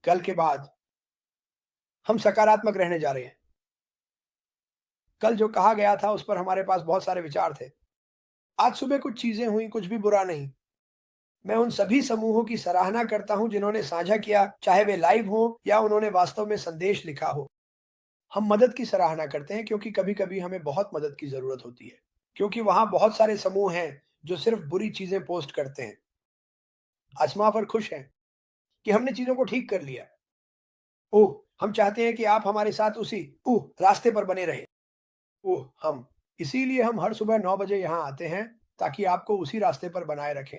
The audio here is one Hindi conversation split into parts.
कल के बाद हम सकारात्मक रहने जा रहे हैं। कल जो कहा गया था उस पर हमारे पास बहुत सारे विचार थे। आज सुबह कुछ चीज़ें हुई, कुछ भी बुरा नहीं। मैं उन सभी समूहों की सराहना करता हूँ जिन्होंने साझा किया, चाहे वे लाइव हों या उन्होंने वास्तव में संदेश लिखा हो। हम मदद की सराहना करते हैं क्योंकि कभी-कभी हमें बहुत मदद की ज़रूरत होती है। क्योंकि वहाँ बहुत सारे समूह हैं जो सिर्फ़ बुरी चीज़ें पोस्ट करते हैं। आज़मा पर खुश हैं कि हमने चीज़ों को ठीक कर लिया। ओह! हम चाहते हैं कि आप हमारे साथ उसी रास्ते पर बने रहें। हम इसीलिए हम हर सुबह 9 बजे यहाँ आते हैं ताकि आपको उसी रास्ते पर बनाए रखें।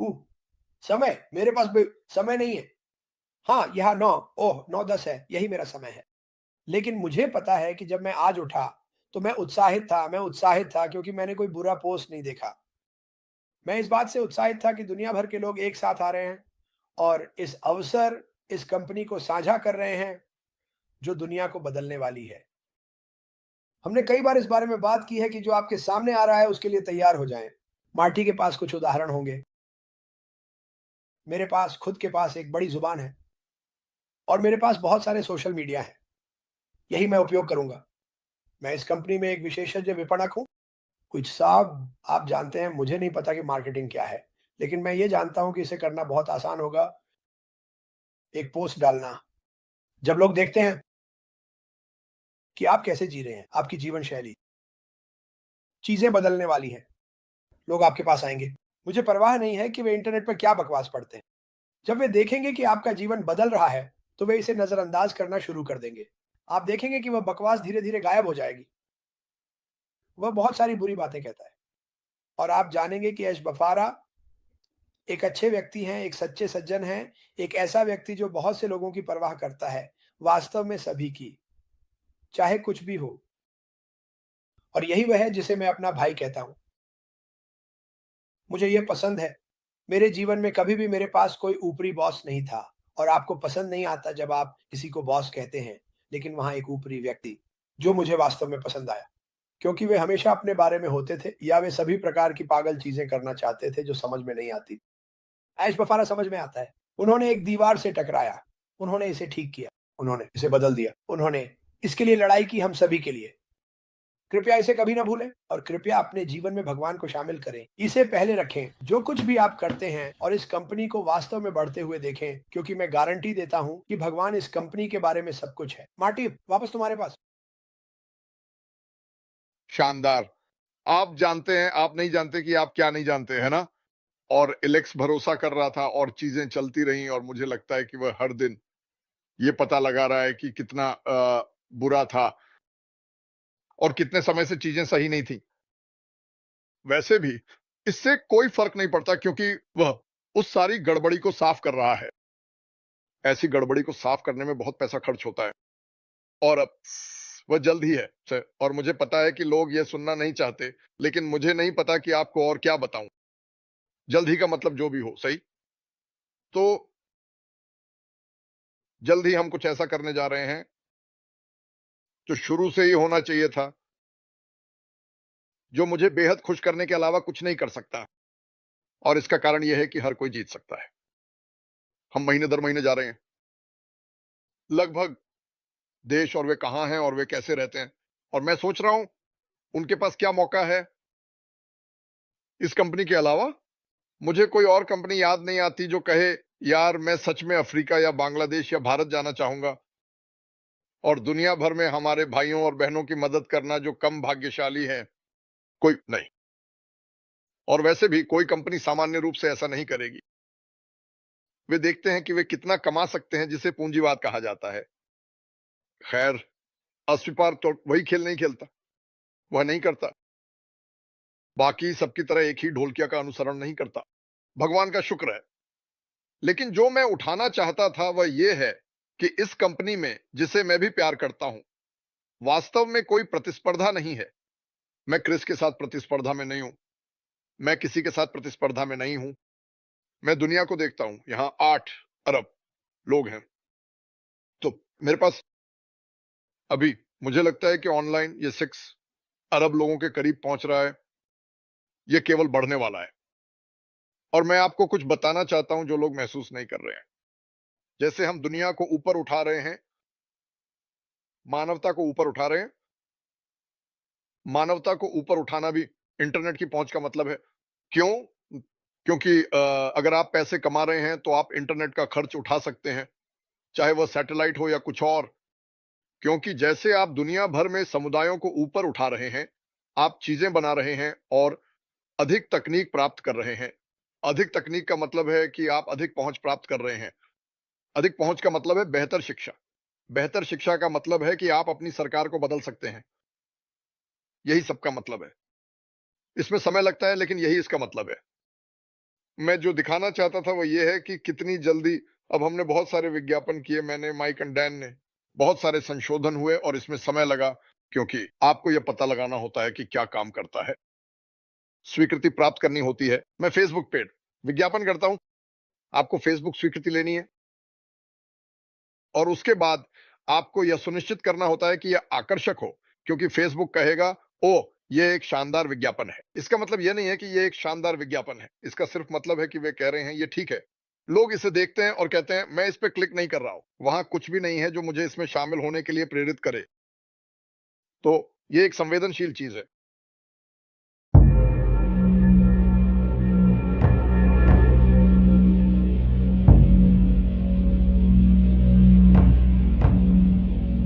ओह! समय मेरे पास बे समय नहीं है। हाँ, यहाँ 9 9:10 है, यही मेरा समय है। लेकिन मुझे पता है कि जब मैं आज उठा, तो मैं उत्साहित था क्योंकि मैंने कोई बुरा पोस्ट नहीं देखा। मैं इस बात से उत्साहित था कि दुनिया भर के लोग एक साथ आ रहे हैं और इस कंपनी को साझा कर रहे हैं, जो दुनिया को बदलने वाली है। हमने कई बार इस बारे में बात की है कि जो आपके सामने आ रहा है, उसके लिए तैयार हो जाएँ। मार्टी के पास कुछ उदाहरण होंगे, मेरे पास खुद के पास एक बड़ी ज़ुबान है और मेरे पास बहुत सारे सोशल मीडिया हैं। यही मैं उपयोग करूँगा। मैं इस कंपनी में एक विशेषज्ञ विपणक हूँ। कुछ साहब आप जानते हैं मुझे नहीं पता कि मार्केटिंग क्या है, लेकिन मैं ये जानता हूँ कि इसे करना बहुत आसान होगा, एक पोस्ट डालना। जब लोग देखते हैं कि आप कैसे जी रहे हैं, आपकी जीवन शैली, चीज़ें बदलने वाली हैं, लोग आपके पास आएँगे। मुझे परवाह नहीं है कि वे इंटरनेट पर क्या बकवास पढ़ते हैं। जब वे देखेंगे कि आपका जीवन बदल रहा है, तो वे इसे नज़रअंदाज करना शुरू कर देंगे। आप देखेंगे कि वह बकवास धीरे-धीरे गायब हो जाएगी। वह बहुत सारी बुरी बातें कहता है और आप जानेंगे कि ऐश बफ़ारा एक अच्छे व्यक्ति हैं, एक सच्चे सज्जन हैं, एक ऐसा व्यक्ति जो बहुत से लोगों की परवाह करता है, वास्तव में सभी की, चाहे कुछ भी हो। और यही वह है जिसे मैं अपना भाई कहता हूँ। मुझे ये पसंद है। मेरे जीवन में कभी भी मेरे पास कोई ऊपरी बॉस नहीं था और आपको पसंद नहीं आता जब आप किसी को बॉस कहते हैं, लेकिन वहाँ एक ऊपरी व्यक्ति, जो मुझे वास्तव में पसंद आया। क्योंकि वे हमेशा अपने बारे में होते थे या वे सभी प्रकार की पागल चीज़ें करना चाहते थे जो समझ में नहीं आती। ऐश बफारा समझ में आता है। उन्होंने एक दीवार से टकराया, उन्होंने इसे ठीक किया, उन्होंने इसे बदल दिया, उन्होंने इसके लिए लड़ाई की हम सभी के लिए। कृपया इसे कभी ना भूलें और कृपया अपने जीवन में भगवान को शामिल करें। इसे पहले रखें, जो कुछ भी आप करते हैं और इस कंपनी को वास्तव में बढ़ते हुए देखें, क्योंकि मैं गारंटी देता हूँ कि भगवान इस कंपनी के बारे में सब कुछ है। मार्टी, वापस तुम्हारे पास। शानदार। आप जानते हैं, आप नहीं जानते कि आप क्या नहीं जानते, है ना? और एलेक्स भरोसा कर रहा था और चीजें चलती रहीं और मुझे लगता है कि वह हर दिन ये पता लगा रहा है कि कितना बुरा था और कितने समय से चीजें सही नहीं थी। वैसे भी इससे कोई फर्क नहीं पड़ता क्योंकि वह उस सारी गड़बड़ी को साफ कर रहा है। ऐसी गड़बड़ी को साफ करने में बहुत पैसा खर्च होता है और अब वह जल्द ही है और मुझे पता है कि लोग यह सुनना नहीं चाहते, लेकिन मुझे नहीं पता कि आपको और क्या बताऊं। जल्द ही का मतलब जो भी हो, सही? तो जल्द ही हम कुछ ऐसा करने जा रहे हैं जो शुरू से ही होना चाहिए था, जो मुझे बेहद खुश करने के अलावा कुछ नहीं कर सकता। और इसका कारण यह है कि हर कोई जीत सकता है। हम महीने दर महीने जा रहे हैं, लगभग देश और वे कहां हैं और वे कैसे रहते हैं, और मैं सोच रहा हूं उनके पास क्या मौका है। इस कंपनी के अलावा मुझे कोई और कंपनी याद नहीं आती जो कहे यार मैं सच में अफ्रीका या बांग्लादेश या भारत जाना चाहूंगा और दुनिया भर में हमारे भाइयों और बहनों की मदद करना जो कम भाग्यशाली हैं। कोई नहीं। और वैसे भी कोई कंपनी सामान्य रूप से ऐसा नहीं करेगी। वे देखते हैं कि वे कितना कमा सकते हैं, जिसे पूंजीवाद कहा जाता है। खैर, असली पार तो वही खेल नहीं खेलता, वह नहीं करता, बाकी सबकी तरह एक ही ढोलकिया का अनुसरण नहीं करता, भगवान का शुक्र है। लेकिन जो मैं उठाना चाहता था वह यह है कि इस कंपनी में, जिसे मैं भी प्यार करता हूं, वास्तव में कोई प्रतिस्पर्धा नहीं है। मैं क्रिस के साथ प्रतिस्पर्धा में नहीं हूं, मैं किसी के साथ प्रतिस्पर्धा में नहीं हूं। मैं दुनिया को देखता हूं, यहां 8 अरब लोग हैं। तो मेरे पास अभी मुझे लगता है कि ऑनलाइन ये 6 अरब लोगों के करीब पहुंच रहा है। ये केवल बढ़ने वाला है और मैं आपको कुछ बताना चाहता हूं जो लोग महसूस नहीं कर रहे हैं। जैसे हम दुनिया को ऊपर उठा रहे हैं, मानवता को ऊपर उठा रहे हैं, मानवता को ऊपर उठाना भी इंटरनेट की पहुंच का मतलब है। क्यों? क्योंकि अगर आप पैसे कमा रहे हैं तो आप इंटरनेट का खर्च उठा सकते हैं, चाहे वह सैटेलाइट हो या कुछ और। क्योंकि जैसे आप दुनिया भर में समुदायों को ऊपर उठा रहे हैं, आप चीजें बना रहे हैं और अधिक तकनीक प्राप्त कर रहे हैं। अधिक तकनीक का मतलब है कि आप अधिक पहुंच प्राप्त कर रहे हैं। अधिक पहुंच का मतलब है बेहतर शिक्षा। बेहतर शिक्षा का मतलब है कि आप अपनी सरकार को बदल सकते हैं। यही सबका मतलब है। इसमें समय लगता है लेकिन यही इसका मतलब है। मैं जो दिखाना चाहता था वो ये है कि कितनी जल्दी अब हमने बहुत सारे विज्ञापन किए, मैंने, माइक एंड डैन ने, बहुत सारे संशोधन हुए और इसमें समय लगा क्योंकि आपको यह पता लगाना होता है कि क्या काम करता है। स्वीकृति प्राप्त करनी होती है। मैं फेसबुक पे विज्ञापन करता हूं, आपको फेसबुक स्वीकृति लेनी है और उसके बाद आपको यह सुनिश्चित करना होता है कि यह आकर्षक हो क्योंकि फेसबुक कहेगा, ओ ये एक शानदार विज्ञापन है। इसका मतलब यह नहीं है कि ये एक शानदार विज्ञापन है, इसका सिर्फ मतलब है कि वे कह रहे हैं ये ठीक है। लोग इसे देखते हैं और कहते हैं मैं इस पे क्लिक नहीं कर रहा हूं, वहां कुछ भी नहीं है जो मुझे इसमें शामिल होने के लिए प्रेरित करे। तो ये एक संवेदनशील चीज है।